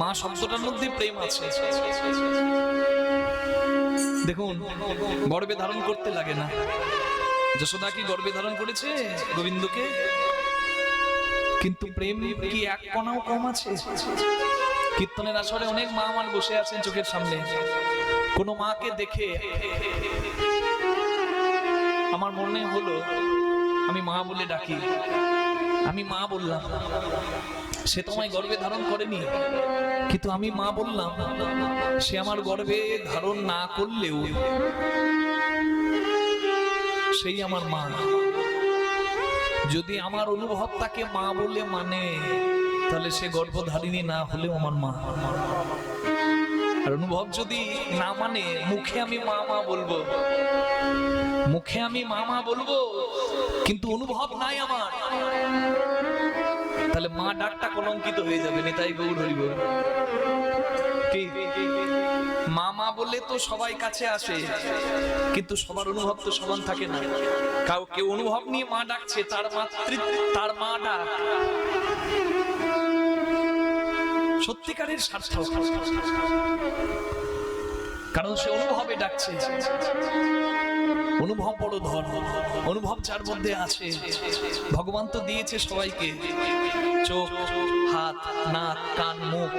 মা শব্দটার মধ্যে প্রেম আছে। দেখুন, গর্ভে ধারণ করতে লাগে না। যশোদা কি গর্ভে ধারণ করেছে গোবিন্দকে? কিন্তু প্রেম কি এক কণাও কম আছে? কীর্তনের আসরে অনেক মা আমার বসে আছেন চোখের সামনে। কোন মাকে দেখে আমার মনে হলো আমি মা বলে ডাকি। আমি মা বললাম, সে তোমায় গর্ভে ধারণ করেনি, কিন্তু আমি মা বললাম। সে আমার গর্ভে ধারণ না করলেও সেই আমার মা। যদি আমার অনুভব তাকে মা বলে মানে, তাহলে সে গর্ভধারিণী না হলেও আমার মা। আর অনুভব যদি না মানে, মুখে আমি মা মা বলবো, মুখে আমি মা মা বলবো, কিন্তু অনুভব নাই আমার, তাহলে মা ডাকটা কলঙ্কিত হয়ে যাবে। নিতাই গৌর হরি বল। কি মা মা বললে তো সবাই কাছে আসে, কিন্তু সবার অনুভব তো সমান থাকে না। কেউ অনুভব নিয়ে মা ডাকছে, তার তার মা ডাক সত্যিকারের সার্থক, কারণ সে অনুভবে ডাকছে। অনুভব বড় ধন, অনুভব যার মধ্যে আছে। ভগবান তো দিয়েছে সবাইকে চোখ, হাত, নাক, কান, মুখ,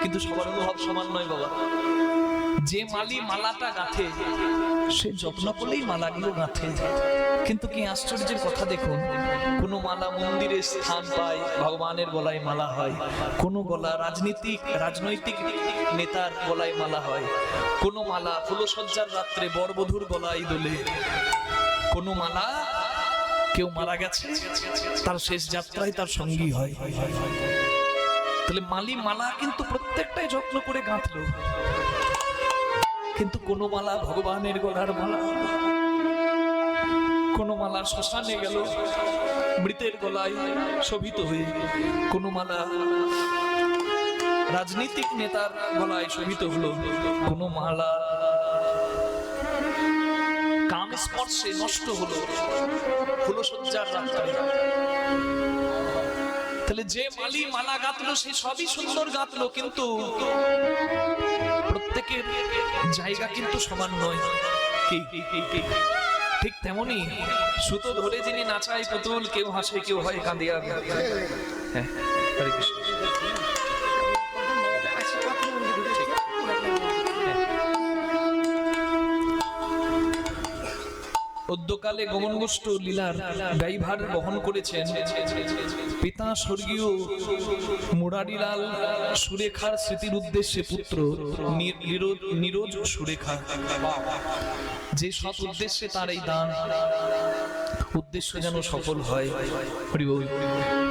কিন্তু সবার অনুভব সমান নয় বাবা। যে মালি মালাটা গাঁথে, সে যত্ন করলেই মালাগুলো গাঁথে। কিন্তু কি আশ্চর্যের কথা দেখুন, কোন মালা মন্দিরে স্থান পায়, ভগবানের গলায় মালা হয়। কোন গলা রাজনৈতিক নেতার গলায় মালা হয়। কোন মালা ফুলসজ্জার রাত্রে বরবধূর গলায় দোলে। কোন মালা কেউ মারা গেছে, তার শেষ যাত্রায় তার সঙ্গী হয়। তাহলে মালি মালা কিন্তু প্রত্যেকটাই যত্ন করে গাঁথলো, কিন্তু কোন মালা ভগবানের গলার মালা। কোন মালা শ্মশানে গেল মৃতের গলায় শোভিত হয়ে, কোন মালা রাজনীতিক নেতার গলায় শোভিত হলো, কোন মালা কাম স্পর্শে নষ্ট হলো ফুলসজ্জার রাত্রে। তাহলে যে মালি মালা গাঁথলো সে সবই সুন্দর গাঁথলো, কিন্তু প্রত্যেকের জায়গা কিন্তু সমান নয়। ঠিক তেমনি সুতো ধরে যিনি নাচায় পুতুল, কেউ হাসে কেউ হয় কাঁদিয়া। হ্যাঁ, হরে কৃষ্ণ। অদ্যকালে গমন গোষ্ঠ লীলার ব্যয়ভার বহন করেছেন পিতা স্বর্গীয় মুরারিলাল সুরেখার স্মৃতির উদ্দেশ্যে পুত্র নীরজ সুরেখা। যে সৎ উদ্দেশ্যে তার এই দান, উদ্দেশ্য যেন সফল হয়,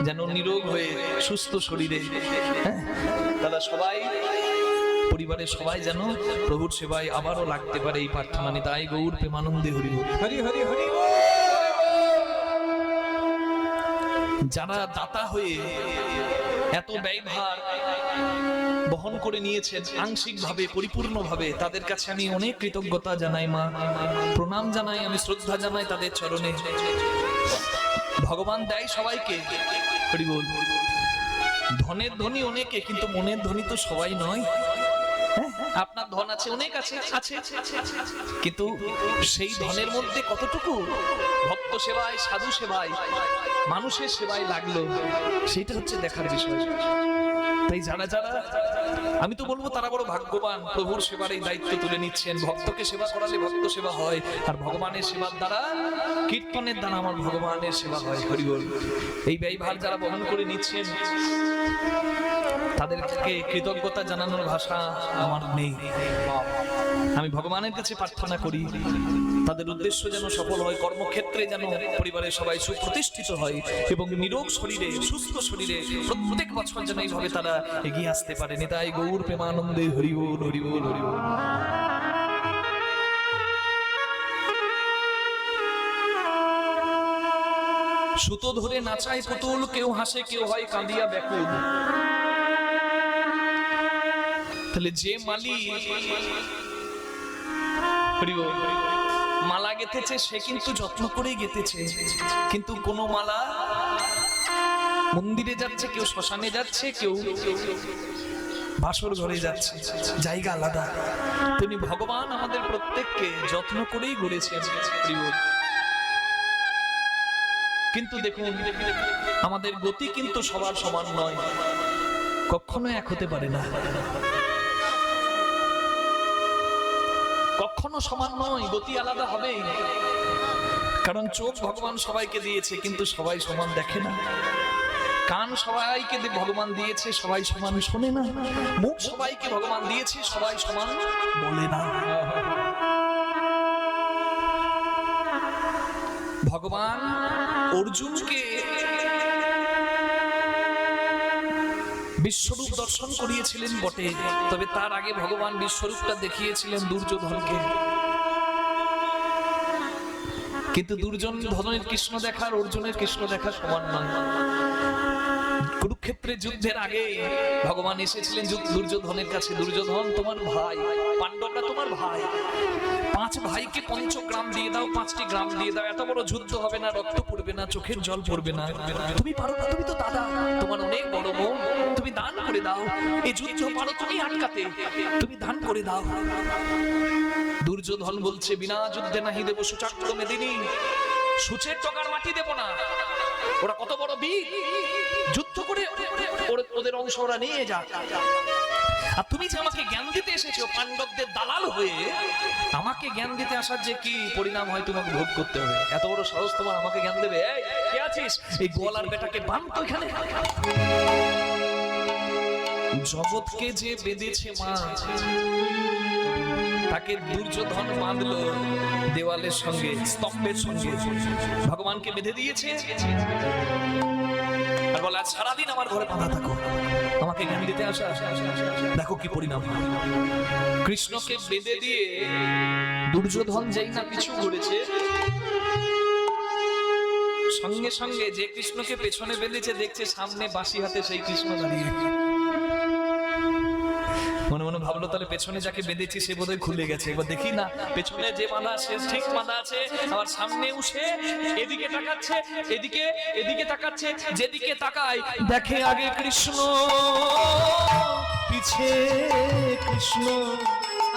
যেন নিরোগ হয়ে সুস্থ শরীরে তারা সবাই, পরিবারের সবাই যেন প্রভুর সেবায় আবারও লাগতে পারে, এই প্রার্থনা। নিতাই গৌর প্রেমানন্দে হরি বল। হরি হরি হরি। যারা দাতা হয়ে এত ব্যয়ভার বহন করে নিয়েছেন আংশিক ভাবে, পরিপূর্ণ ভাবে, তাদের কাছে আমি অনেক কৃতজ্ঞতা জানাই, মা প্রণাম জানাই, আমি শ্রদ্ধা জানাই তাদের চরণে। ভগবান দেয় সবাইকে, হরি বল। ধনের ধনী অনেকে, কিন্তু মনের ধনী তো সবাই নয়। আপনার ধন আছে, অনেক আছে, কিন্তু সেই ধনের মধ্যে কতটুকু ভক্ত সেবায়, সাধু সেবায়, মানুষের সেবায় লাগলো, সেটা হচ্ছে দেখার বিষয়। তাই যারা যারা, আমি তো বলবো তারা বড় ভাগ্যবান, প্রভুর সেবার এই দায়িত্ব তুলে নিচ্ছেন। ভক্তকে সেবা করালে ভক্ত সেবা হয়, আর ভগবানের সেবার দ্বারা, কীর্তনের দ্বারা আমার ভগবানের সেবা হয়। হরি বল। এই ব্যয়ভার যারা বহন করে নিচ্ছেন, তাদেরকে কৃতজ্ঞতা জানানোর ভাষা আমার নেই। আমি ভগবানের কাছে প্রার্থনা করি তাদের উদ্দেশ্য যেন সফল হয়, কর্মক্ষেত্রে যেন পরিবারের সবাই সুপ্রতিষ্ঠিত হয়, এবং নিরোগ শরীরে, সুস্থ শরীরে প্রত্যেক বছর যেন এইভাবে তারা এগিয়ে আসতে পারে। নিতাই গৌর প্রেমানন্দে হরি বল, হরি বল, হরি বল। সুতো ধরে নাচায় পুতুল, কেউ হাসে কেউ হয় কাঁদিয়া ব্যাকুল। তাহলে যে মালি মালা গেঁথেছে, সে কিন্তু যত্ন করেই গেঁথেছে, কিন্তু কোন মালা মন্দিরে যাচ্ছে, কেউ শ্মশানে যাচ্ছে, কেউ বাসর ঘরে যাচ্ছে, জায়গা আলাদা। তিনি ভগবান আমাদের প্রত্যেককে যত্ন করেই গড়েছেন। কিন্তু দেখুন, আমাদের গতি কিন্তু সবার সমান নয়, কখনো এক হতে পারে না, কখনো সমান নয়, গতি আলাদা হবে। কারণ চোখ ভগবান সবাইকে দিয়েছে, কিন্তু সবাই সমান দেখে না। কান সবাইকে ভগবান দিয়েছে, সবাই সমান শোনে না। মুখ সবাইকে ভগবান দিয়েছে, সবাই সমান বলে না। ভগবান অর্জুনকে বিশ্বরূপ দর্শন করিয়েছিলেন বটে, তবে তার আগে ভগবান বিশ্বরূপটা দেখিয়েছিলেন দুর্যোধনকে। কিন্তু দুর্যোধনের কৃষ্ণ দেখার অর্জুনের কৃষ্ণ দেখা সমান নয়। কুরুক্ষেত্রের যুদ্ধের আগে ভগবান এসেছিলেন দুর্যোধনের কাছে, দুর্যোধন তোমার ভাই, পাণ্ডবরা তোমার ভাই, 5 ভাইকে পঞ্চগ্রাম দিয়ে দাও, 5টি গ্রাম দিয়ে দাও, এত বড় যুদ্ধ হবে না, রক্ত পড়বে না, চোখের জল পড়বে না। তুমি পারো না, তুমি তো দাদা, তোমার অনেক বড় মন, তুমি দান করে দাও, এই যুদ্ধ পারো তুমি আটকাতে, তুমি দান করে দাও। দুর্যোধন বলছে বিনা যুদ্ধে নাহি দেব সুচাক্র মেদিনী, সূচের টকার মাটি দেব না। ওরা কত বড় বীর, যুদ্ধ করে ওদের অংশ ওরা নিয়ে যাক। আর তুমি যে আমাকে জ্ঞান দিতে এসেছো পাণ্ডবদের দালাল হয়ে, আমাকে জ্ঞান দিতে আসার যে কি পরিণাম হয় তোমাকে ভোগ করতে হবে। এত বড় সাহস তোমার, আমাকে জ্ঞান দেবে? এই কে আছিস? এই গোয়ালার বেটাকে বাঁধ তো এখানে। জগৎকে যে বেঁধেছে মা, তাকে দুর্যোধন বাঁধলো দেওয়ালের সঙ্গে, স্তম্ভের সঙ্গে। ভগবানকে বেঁধে দিয়েছে আর বলে আজ সারাদিন আমার ঘরে বাঁধা থাকো, আমাকে জ্ঞান দিতে আসা। দেখো কি পরিণাম। কৃষ্ণকে বেঁধে দিয়ে দুর্যোধন যেই না পিছু ঘুরেছে, সঙ্গে সঙ্গে যে কৃষ্ণকে পেছনে বেঁধেছে দেখছে সামনে বাঁশি হাতে সেই কৃষ্ণ দাঁড়িয়ে। মনে মনে ভাবলো তাহলে পেছনে যাকে বেঁধেছি সে বোধহয় খুলে গেছে, একবার দেখি না। পেছনে যে বাঁধা সে ঠিক বাঁধা আছে, আবার সামনে উঠে এদিকে তাকাচ্ছে, এদিকে এদিকে তাকাচ্ছে, যেদিকে তাকায় দেখে আগে কৃষ্ণ, পিছে কৃষ্ণ,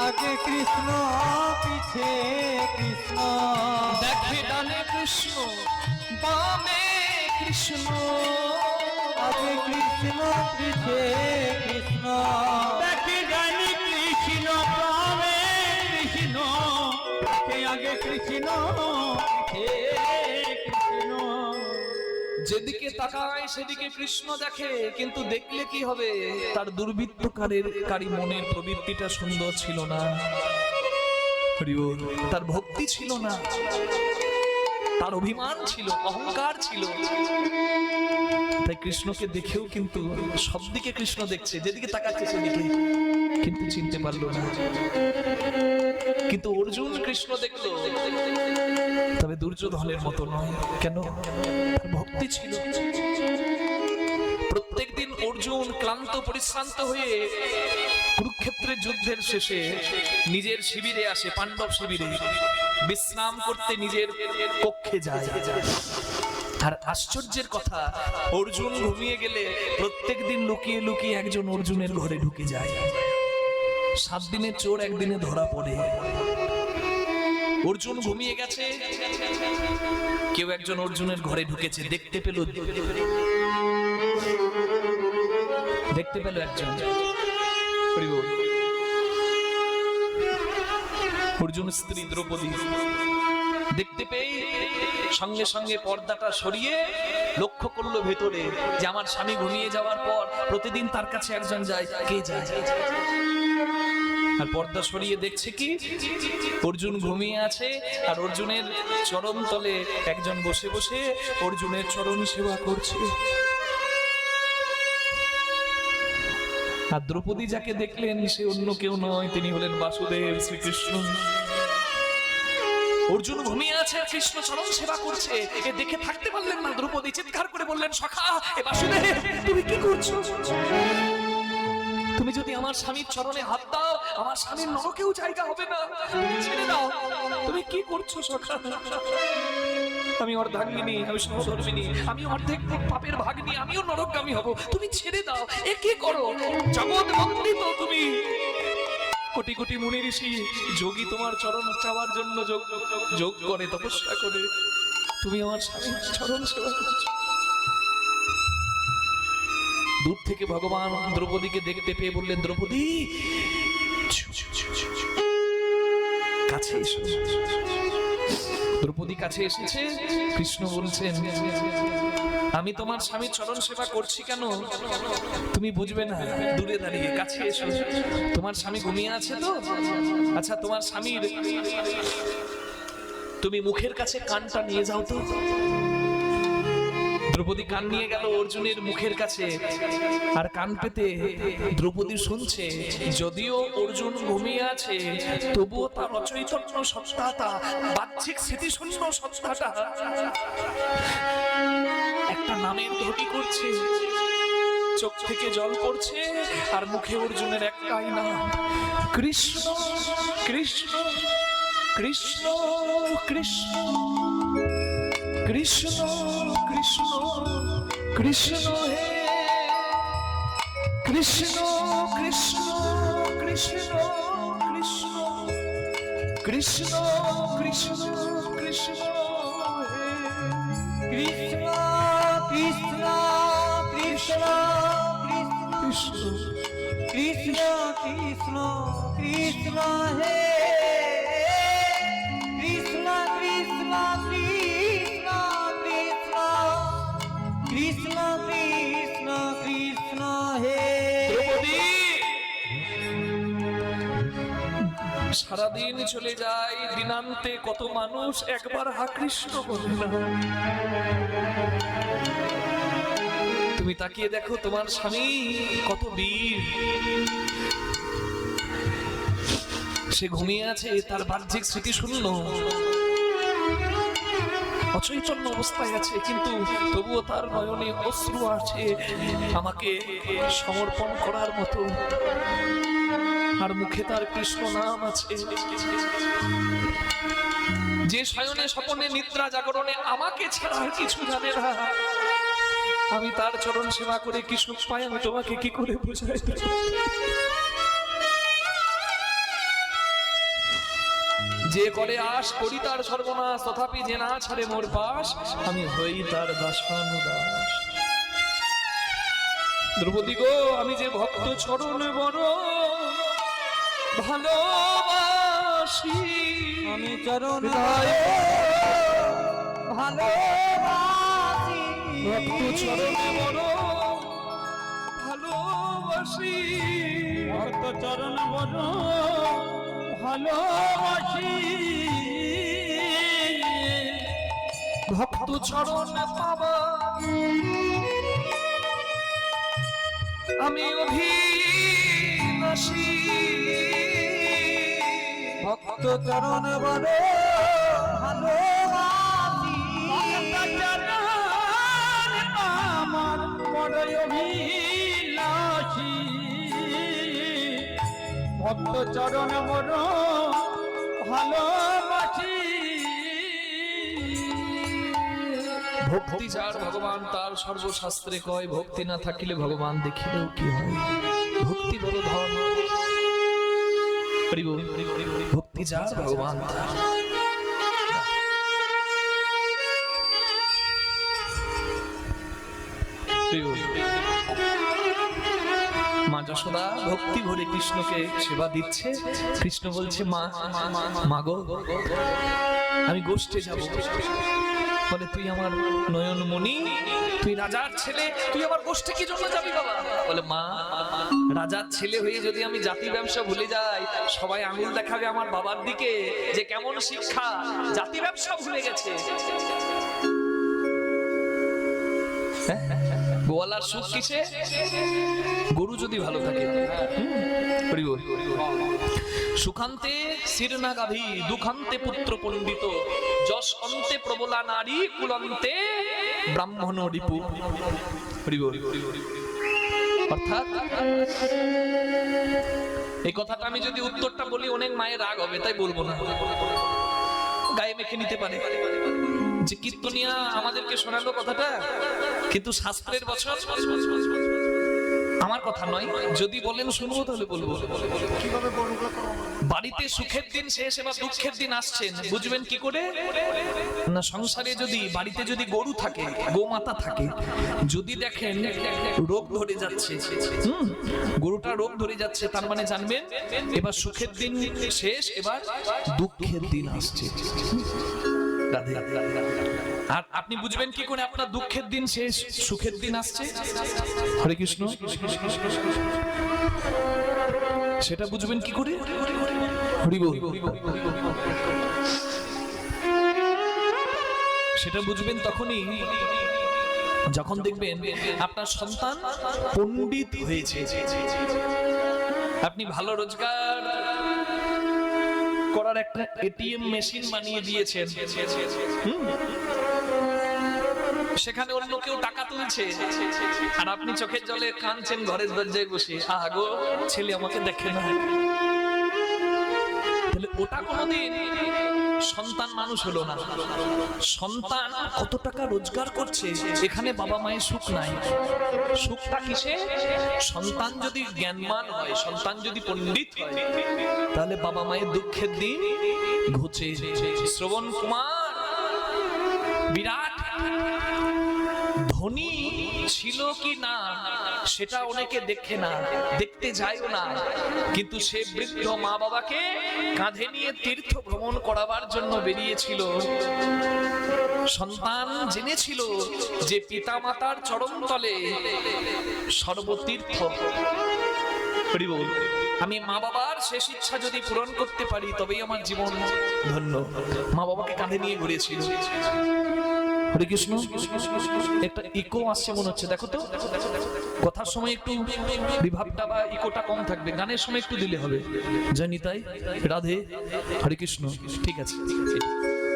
আগে কৃষ্ণ পিছে কৃষ্ণ, দেখে ডানে কৃষ্ণ বামে কৃষ্ণ, আগে কৃষ্ণ পিছে কৃষ্ণ, দেখে জানি কৃষ্ণ বামে কৃষ্ণ, আগে কৃষ্ণ হে কৃষ্ণ। যেদিকে তাকায় সেদিকে কৃষ্ণ দেখে, কিন্তু দেখলে কি হবে? তার দুর্বৃত্তকারী মনের প্রবৃত্তিটা সুন্দর ছিল না, তার ভক্তি ছিল না, তার অভিমান ছিল, অহংকার ছিল। তাই কৃষ্ণকে দেখেও কিন্তু সব দিকে কৃষ্ণ দেখছে, যেদিকে তাকাচ্ছে সেদিকে, কিন্তু চিনতে পারলো না। কিন্তু অর্জুন কৃষ্ণ দেখলো, তবে দুর্যোধনের মতো নয়। কেন? ভক্তি ছিল। প্রত্যেকদিন অর্জুন ক্লান্ত পরিশ্রান্ত হয়ে কুরুক্ষেত্রের যুদ্ধের শেষে নিজের শিবিরে আসে, পাণ্ডব শিবিরে বিশ্রাম করতে নিজের কক্ষে যায়। আর আশ্চর্যের কথা, অর্জুন ঘুমিয়ে গেলে প্রত্যেকদিন লুকিয়ে লুকিয়ে একজন অর্জুনের ঘরে ঢুকে যায়। 7 দিনের চোর একদিনে ধরা পড়ে। অর্জুন ঘুমিয়ে গেছে, কেউ একজন অর্জুনের ঘরে ঢুকেছে, দেখতে পেল একজন। অর্জুন স্ত্রী দ্রৌপদী দেখতে পেয়ে সঙ্গে সঙ্গে পর্দাটা সরিয়ে লক্ষ্য করলো ভেতরে যে আমার স্বামী ঘুমিয়ে যাওয়ার পর প্রতিদিন তার কাছে একজন যায়, কে যায়? আর পর্দা সরিয়ে দেখছে কি অর্জুন ঘুমিয়ে আছে, আর অর্জুনের চরণ তলে একজন বসে বসে অর্জুনের চরণ সেবা করছে। আর দ্রৌপদী যাকে দেখলেন সে অন্য কেউ নয়, তিনি হলেন বাসুদেব শ্রীকৃষ্ণ। অর্জুন ঘুমিয়ে আছে আর কৃষ্ণ চরণ সেবা করছে, এ দেখে থাকতে পারলেন না। দ্রৌপদী চিৎকার করে বললেন, সখা এ বাসুদেব তুমি কি করছো? তুমি যদি আমার স্বামীর চরণে হাত দাও, আমার স্বামীর নরকেও জায়গা হবে না, তুমি ছেড়ে দাও। তুমি কি করছো সখা? আমি অর্ধাঙ্গিনী, আমি সহধর্মিনী, আমি অর্ধেক পাপের ভাগিনী, আমিও নরকগামী হব। তুমি ছেড়ে দাও, এ কি করো? জগৎ বন্দিত তুমি। কোটি কোটি মুনি ঋষি যোগী তোমার চরণ চাওয়ার জন্য যোগ করে, তপস্যা করে। তুমি আমার স্বামীর চরণ সেবা করছো। দূর থেকে ভগবান দ্রৌপদীকে দেখতে পেয়ে বললেন, দ্রৌপদী কাছে এসো। দ্রৌপদী কাছে এসেছে। কৃষ্ণ বলছেন, আমি তোমার স্বামীর চরণ সেবা করছি কেন তুমি বুঝবে না, দূরে দাঁড়িয়ে কাছে এসো। তোমার স্বামী ঘুমিয়ে আছে তো? আচ্ছা, তোমার স্বামীর তুমি মুখের কাছে কানটা নিয়ে যাও তো। দ্রৌপদী কান নিয়ে গেল অর্জুনের মুখের কাছে, আর কান পেতে দ্রৌপদী শুনছে, যদিও অর্জুন ঘুমিয়ে আছে তবুও তার অচৈতন্য সত্তাটা, বাহ্যিক স্মৃতিশূন্য সত্তাটা একটা নামের ধ্বনি করছে। চোখ থেকে জল পড়ছে আর মুখে অর্জুনের একটাই নাম, কৃষ্ণ কৃষ্ণ কৃষ্ণ কৃষ্ণ কৃষ্ণ কৃষ্ণ কৃষ্ণ হে কৃষ্ণ কৃষ্ণ কৃষ্ণ কৃষ্ণ কৃষ্ণ কৃষ্ণ কৃষ্ণ হে কৃষ্ণ কৃষ্ণ কৃষ্ণ কৃষ্ণ কৃষ্ণ কৃষ্ণ কৃষ্ণ হে কৃষ্ণ কৃষ্ণ কৃষ্ণ কৃষ্ণ কৃষ্ণ কৃষ্ণ কৃষ্ণ হে। সারাদিন চলে যায়, দিনান্তে কত মানুষ একবার হা কৃষ্ণ বলে না। তুমি তাকিয়ে দেখো, তোমার স্বামী কত বীর। সে ঘুমিয়ে আছে, তার বাহ্যিক স্মৃতি শূন্য, অচৈতন্য অবস্থায় আছে, কিন্তু তবুও তার নয়নে অশ্রু আছে আমাকে সমর্পণ করার মতো, আর মুখে তার কৃষ্ণ নাম আছে। যে শয়নে স্বপনে নিদ্রা জাগরণে আমাকে ছাড়া আর কিছু জানে না, আমি তার চরণ সেবা করে কি সুখ পাই আমি তোমাকে কি করে বোঝাই। যে করে আশ করি তার সর্বনাশ, তথাপি যে না ছাড়ে মোর পাশ, আমি হই তার দাসানুদাস। দ্রৌপদী গো, আমি যে ভক্ত চরণ বড় ভালোবাসি, আমি চরণ ভালোবাসি, ভক্ত চরণ বড় ভালোবাসি, ভক্ত চরণ বড় ভালোবাসি, ভক্ত চরণ পাবা আমি অভিলাষী, ভক্ত চরণ বড় ভালোবাসি, আমার বড় অভিলাষী, ভক্ত চরণ বড় ভালোবাসি। ভক্তি যার ভগবান তার সর্বশাস্ত্রে কয়, ভক্তি না থাকিলে ভগবান দেখিলেও কি হয়। ভক্তি বড় ধন, ভক্তি যার ভগবান তার। মা যশোদা ভক্তি ভরে কৃষ্ণকে সেবা দিচ্ছে। কৃষ্ণ বলছে, মা মা গো, আমি গোষ্ঠে যাব। বলে, তুই আমার নয়নমণি, তুই রাজার ছেলে, তুই আমার গোষ্ঠে কি জন্য যাবি বাবা? বলে, মা রাজার ছেলে হয়ে যদি আমি জাতি ব্যবসা ভুলে যাই, সবাই আঙুল দেখাবে আমার বাবার দিকে যে কেমন শিক্ষা, জাতি ব্যবসা ভুলে গেছে। গোয়ালার সুখ কিসে? গরু যদি ভালো থাকে। সুখান্তে শিরনা গাভী, দুখান্তে পুত্র পণ্ডিত, যশ অন্তে প্রবলা নারী, কুলন্তে ব্রাহ্মণ রিপু। অর্থাৎ এই কথাটা আমি যদি উত্তরটা বলি অনেক মায়ের রাগ হবে, তাই বলবো না, গায়ে মেখে নিতে পারে। যে কীর্তনিয়া আমাদেরকে শোনালো কথাটা, কিন্তু শাস্ত্রের বচন আমার কথা নয়। যদি বলেন শুনবো তাহলে বলবো। বাড়িতে সুখের দিন শেষ, এবার দুঃখের দিন আসছেন, বুঝবেন কি করে না? সংসারে যদি বাড়িতে যদি গরু থাকে, গোমাতা থাকে, যদি দেখেন রোগ ধরে যাচ্ছে, গরুটা রোগ ধরে যাচ্ছে, তার মানে জানবেন এবার সুখের দিন শেষ, এবার দুঃখের দিন আসছে। রাধে রাধে রাধে রাধে। আর আপনি বুঝবেন কি করে আপনার দুঃখের দিন শেষ, সুখের দিন আসছে? হরে কৃষ্ণ। সেটা বুঝবেন কি করে? হরি বল। সেটা বুঝবেন তখনই যখন দেখবেন আপনার সন্তান পণ্ডিত হয়েছে, আপনি ভালো রোজগার করার একটা এটিএম মেশিন বানিয়ে দিয়েছেন, সেখানে অন্য কেউ টাকা তুলছে আর আপনি চোখের জলে কাঁদছেন ঘরের দরজায় বসে, আগো ছেলে আমাকে দেখে না। তাহলে ওটা কোনোদিন সন্তান মানুষ হলো না। সন্তান কত টাকা রোজগার করছে, এখানে বাবা মায়ের সুখ নাই। সুখটা কিসে? সন্তান যদি জ্ঞানমান হয়, সন্তান যদি পণ্ডিত হয়, তাহলে বাবা মায়ের দুঃখের দিন ঘুচে। শ্রবণ কুমার বিরাট ধনী ছিল কি না সেটা অনেকে দেখে না, দেখতে যায়ও না, কিন্তু সে বৃদ্ধ মা বাবাকে কাঁধে নিয়ে তীর্থ ভ্রমণ করাবার জন্য বেরিয়েছিল। সন্তান জেনেছিল যে পিতা মাতার চরণ তলে সর্বতীর্থ। আমি মা বাবার শেষ ইচ্ছা যদি পূরণ করতে পারি তবেই আমার জীবন ধন্য। মা বাবাকে কাঁধে নিয়ে ঘুরেছিল। হরে কৃষ্ণ। একটা ইকো আসছে মনে হচ্ছে, দেখো তো। কথার সময় একটু বিভাবটা বা ইকোটা কম থাকবে, গানের সময় একটু দিলে হবে। জয় নিতাই, রাধে, হরে কৃষ্ণ। ঠিক আছে,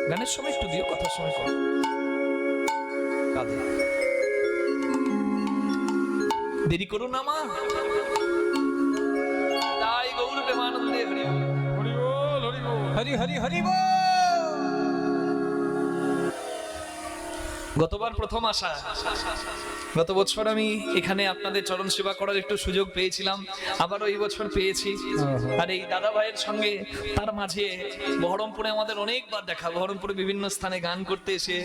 গানের সময় একটু দিও, কথার সময় কম। রাধে। দেরি করো না মা। তাই গৌর প্রেমানন্দে হরি হরি বল, হরি বল। হরি হরি হরি বল। গতবার প্রথম আসা, গত বছর আমি এখানে আপনাদের চরণ সেবা করার একটু সুযোগ পেয়েছিলাম, আবারও এই বছর পেয়েছি। আর এই দাদা ভাইয়ের সঙ্গে তার মাঝে বহরমপুরে আমাদের অনেকবার দেখা, বহরমপুরে বিভিন্ন স্থানে গান করতে এসে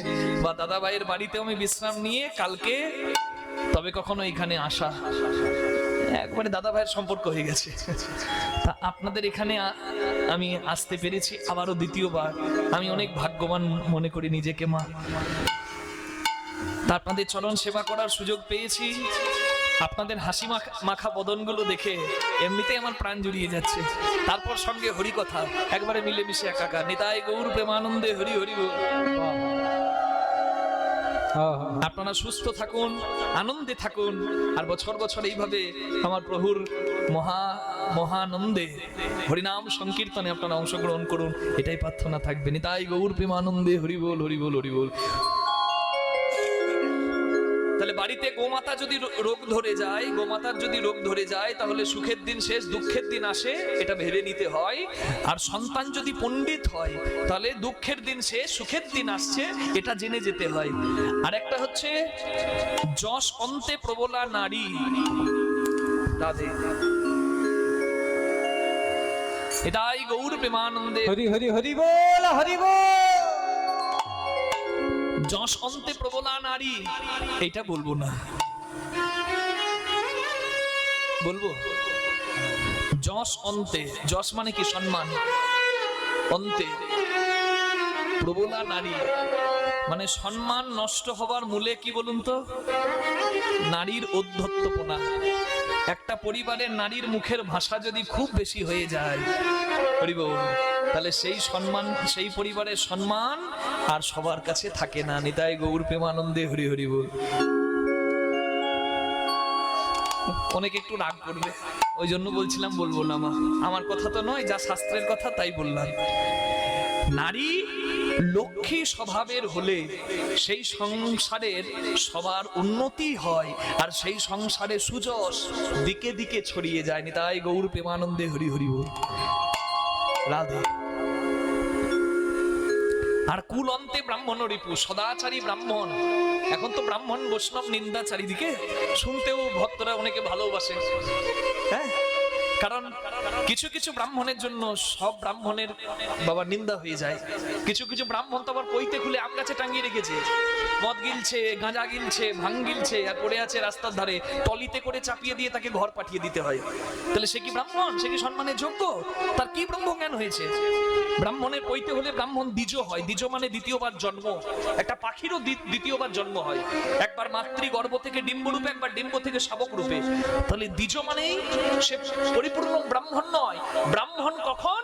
বা দাদা ভাইয়ের বাড়িতেও আমি বিশ্রাম নিয়ে কালকে তবে কখনো এখানে আসা, একবারে দাদা ভাইয়ের সম্পর্ক হয়ে গেছে। তা আপনাদের এখানে আমি আসতে পেরেছি আবারও দ্বিতীয়বার। আমি অনেক ভাগ্যবান মনে করি নিজেকে মা। তা আপনাদের চরণ সেবা করার সুযোগ পেয়েছি। আপনাদের হাসি মাখা বদনগুলো দেখে এমনিতেই আমার প্রাণ জুড়িয়ে যাচ্ছে। তারপর সঙ্গে হরি কথা, একবারে মিলেমিশে একাকার। নিতাই গৌর প্রেমানন্দে হরি হরি বল। আপনারা সুস্থ থাকুন, আনন্দে থাকুন, আর বছর বছর এইভাবে আমার প্রভুর মহানন্দে হরিনাম সংকীর্তনে আপনারা অংশগ্রহণ করুন, এটাই প্রার্থনা থাকবে। নিতাই গৌর প্রেমানন্দে হরি বল, হরি বল, হরি বল। তাহলে বাড়িতে গোমাতা যদি রোগ ধরে যায়, গোমাতার যদি রোগ ধরে যায়, তাহলে সুখের দিন শেষ, দুঃখের দিন আসে, এটা ভেবে নিতে হয়। আর সন্তান যদি পণ্ডিত হয়, তাহলে দুঃখের দিন শেষ, সুখের দিন আসছে, এটা জেনে যেতে হয়। আর একটা হচ্ছে যশ অন্তে প্রবলা নারী। রাধে। এটাই গৌর প্রেমানন্দে হরি হরি হরি বল, হরি বল। যশ অন্তে প্রবলা নারী, এইটা বলবো না, বলবো যশ অন্তে। যশ মানে কি? সম্মান। অন্তে প্রবলা নারী মানে সম্মান নষ্ট হবার মূলে কি বলুন তো? নারীর ঔদ্ধত্যপনা। একটা পরিবারের নারীর মুখের ভাষা যদি খুব বেশি হয়ে যায়, তাহলে সেই সম্মান, সেই পরিবারের সম্মান আর সবার কাছে থাকে না। নিতাই গৌর প্রেমানন্দে হরি হরি বল। অনেকে একটু রাগ করবে, ওই জন্য বলছিলাম বলবো না মা। আমার কথা তো নয়, যা শাস্ত্রের কথা তাই বললাম। নারী লক্ষ্মী স্বভাবের হলে সেই সংসারের সবার উন্নতি হয়, আর সেই সংসারে সুযশ দিকে দিকে ছড়িয়ে যায়। নিতাই গৌর প্রেমানন্দে হরি হরি বল। রাধে। আর কুল অন্তে ব্রাহ্মণ রিপু, সদাচারী ব্রাহ্মণ। এখন তো ব্রাহ্মণ বৈষ্ণব নিন্দা চারিদিকে, শুনতেও ভক্তরা অনেকে ভালোবাসে। হ্যাঁ, কারণ কিছু কিছু ব্রাহ্মণের জন্য সব ব্রাহ্মণের বাবা নিন্দা হয়ে যায়। কিছু কিছু ব্রাহ্মণ তো আবার পৈতে খুলে আম গাছে টাঙিয়ে রেখেছে, মদ গিলছে, গাঁজা গিলছে, ভাঙ গিলছে, আর পড়ে আছে রাস্তার ধারে, টলিতে করে চাপিয়ে দিয়ে তাকে ঘর পাঠিয়ে দিতে হয়। তাহলে সে কি ব্রাহ্মণ? সে কি সম্মানের যোগ্য? তার কি ব্রহ্মজ্ঞান হয়েছে? ব্রাহ্মণের পৈতে হলে ব্রাহ্মণ দ্বিজ হয়। দ্বিজ মানে দ্বিতীয়বার জন্ম। একটা পাখিরও দ্বিতীয়বার জন্ম হয়, একবার মাতৃগর্ভ থেকে ডিম্ব রূপে, একবার ডিম্ব থেকে শাবক রূপে। তাহলে দ্বিজ মানেই সে পরিপূর্ণ ব্রাহ্মণ নয়। ব্রাহ্মণ কখন?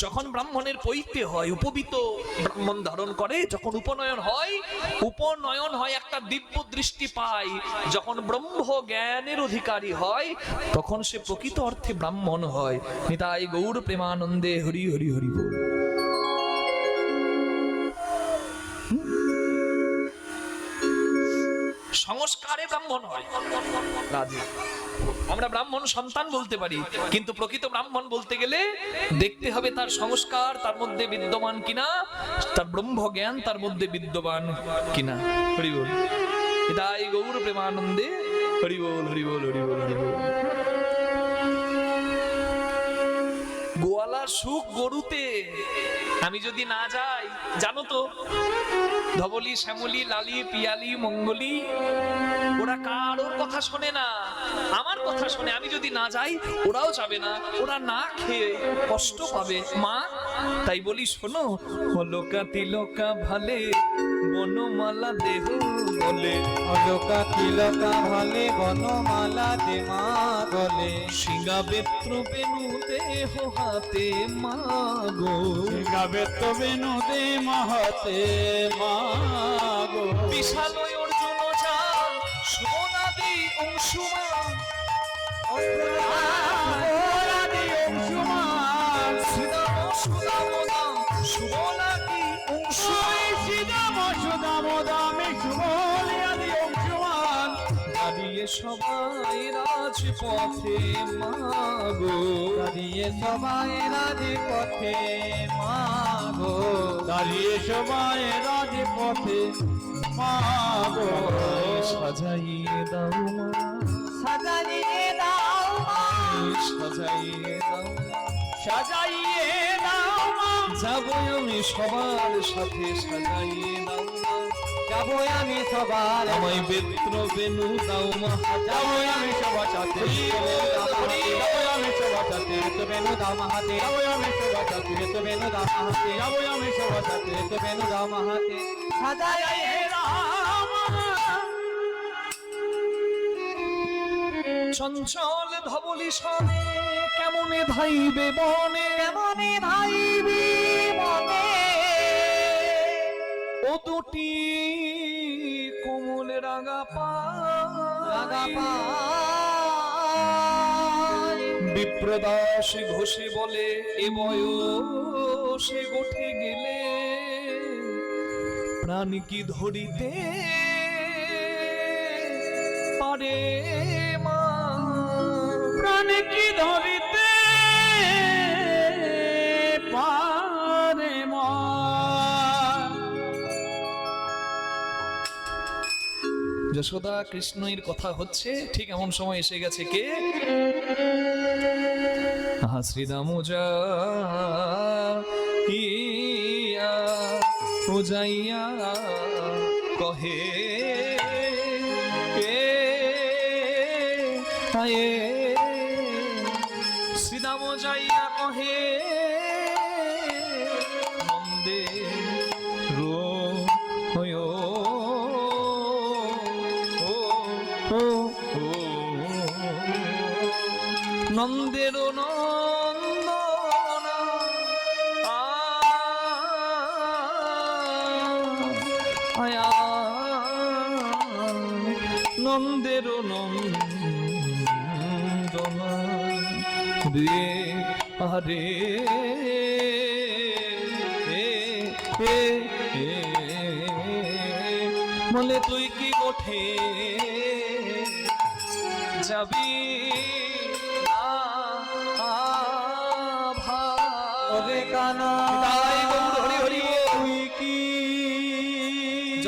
যখন ব্রাহ্মণের পৈতে হয়, উপবিত ব্রাহ্মণ ধারণ করে, যখন উপনয়ন হয়, উপনয়ন হয় একটা দিব্য দৃষ্টি পায়, যখন ব্রহ্ম জ্ঞানের অধিকারী হয়, তখন সে প্রকৃত অর্থে ব্রাহ্মণ হয়। নিতাই গৌর প্রেমানন্দে হরি হরি হরি বল। সংস্কারে ব্রাহ্মণ হয় রাজি। আমরা ব্রাহ্মণ সন্তান বলতে পারি, কিন্তু প্রকৃত ব্রাহ্মণ বলতে গেলে দেখতে হবে তার সংস্কার তার মধ্যে বিদ্যমান কিনা, তার ব্রহ্ম জ্ঞান তার মধ্যে বিদ্যমান কিনা। হরি বল। এটাই গৌর প্রেমানন্দে হরি বল হরি বল হরি বল হরি বল। গোয়ালার সুখ গরুতে। আমি যদি না যাই, জানো তো ধবলি, শ্যামলি, লালি, পিয়ালি, মঙ্গলি, ওরা কারোর কথা শোনে না, আমার কথা শোনে। আমি যদি না যাই, ওরাও যাবে না, ওরা না খেয়ে কষ্ট পাবে মা। তাই বলি শোনো, হলোকা তিলকা ভালে বনমালা দেহ বলে, অলোকা তিলকা ভালে বনমালা দে মা গলে, সিংহা বেত্র বেনু দেহ হাতে মা গো, গাবে তো বেনু দে মাহাতে মাগো, বিশাল অর্জুন যান সোনাদি অংশুমান, সোনাদি অংশুমান, সুদাম সুদাম দাম সুবলাদি অংশুমান, সিদাম সুদাম দামে সুবল আদি অংশুমান, দাঁড়িয়ে সবাই রাজপথে মা গো, দাঁড়িয়ে সবাই রাজপথে মা গো, দাঁড়িয়ে সবাই রাজপথে মাগো, সাজাইয়ে দাও মা, সাজাইয়ে দাও মা, সাজাইয়ে দাও, সাজাইয়ে দাও মা, যাবো আমি সবার সাথে, সাজাইয়ে দাও মা, যাবো আমি সবার, আমায় বেত্র বেনু দাও মা, যাবো আমি সবার সাথে, যাবো আমি সবার সাথে, তো বেনু দাও মাহাতে, যাবো আমি সবার সাথে, তো বেনু দাও মাহাতে, যাবো আমি সবার সাথে, তো বেনু দাও মাহাতে, সাজাইয়ে চঞ্চল ধবলি সনে কেমনে ধাইবে বনে, কেমনে ভাইবি মনে, ও দুটি কোমল রাগা পা, রাগা পায়, বিপ্রদাস ঘোষে বলে এ বয়সে গোঠে গেলে প্রাণ কি ধরিতে পারে মা, প্রাণ কি ধরিতে পারে মা, যশোদা কৃষ্ণের কথা হচ্ছে, ঠিক এমন সময় এসে গেছে কে? আহা শ্রীরাম যা ইয়া ও যাইয়া কহে কে আয়ে, শ্রীরাম যাইয়া কহে নন্দে রো হয় নন্দের নন্দনা আয়া নন্দের নন্দনা রে আরে বলে তুই কি গোঠে যাবি ওরে কানা তাই গৌর হরি হরি বল। তুই কি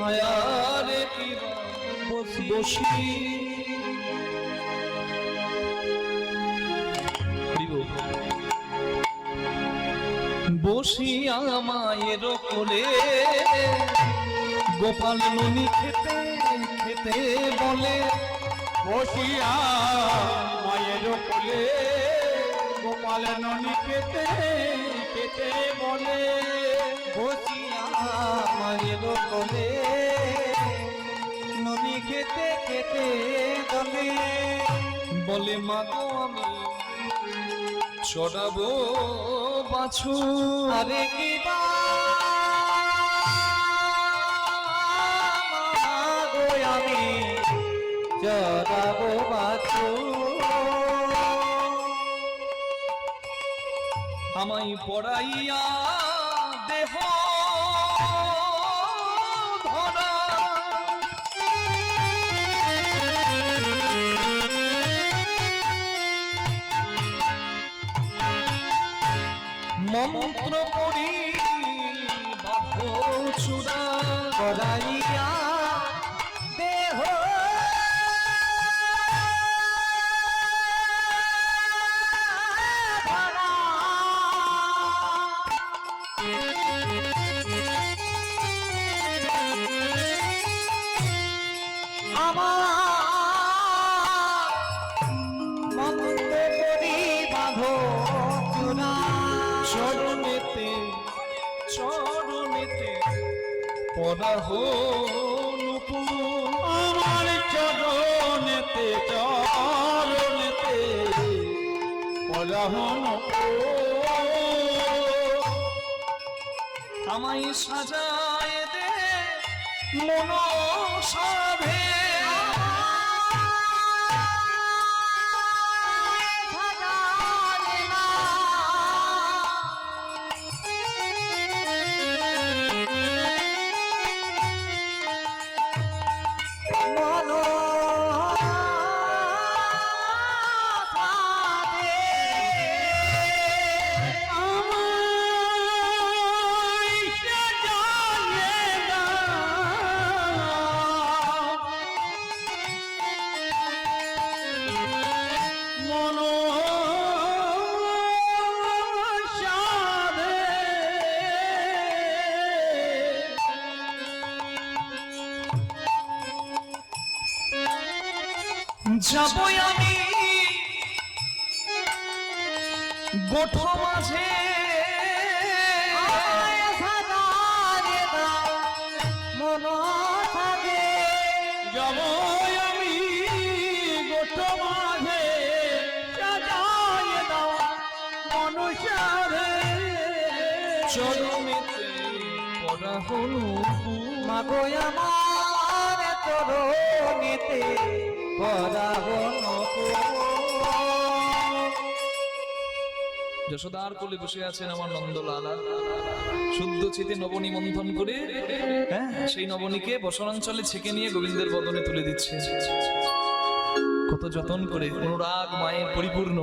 আয়ারে কি বসি বসিয়া মায়ের কোলে গোপাল ননি খেতে খেতে বলে বসিয়া মায়ের কোলে গোপাল ননি খেতে খেতে বলে বসিয়া মায়ের কোলে ননি খেতে খেতে বলে বলে মাগো আমি চড়াবো বাছু আরে কি বা গো আমি চড়াবো বাছুর আমায় পড়াইয়া দেহ ধরা মন্ত্র পড়ি বাধ্য চূড়া করাইয়া দেহ ধরা। আমার মন্ত্র করি বাঁধো চূড়া চরণেতে চরণেতে পড়া নুপুর আমার চরণেতে চরণেতে পরাহন আমায় সাজায় দে মনসাভে যাবো আমি গোঠ মাঝে যাব আমি গোট মাঝে সাজায় দাও মনুষ্যরে চরণেতে পড়া মাগো আমার তরুণীতে যশোদার কোলে বসে আছেন আমার নন্দলালা শুদ্ধ চিতে নবনী মন্থন করে সেই নবনীকে বসনাঞ্চলে ছেঁকে নিয়ে গোবিন্দের বদনে তুলে দিচ্ছে কত যতন করে অনুরাগ মায়ের পরিপূর্ণ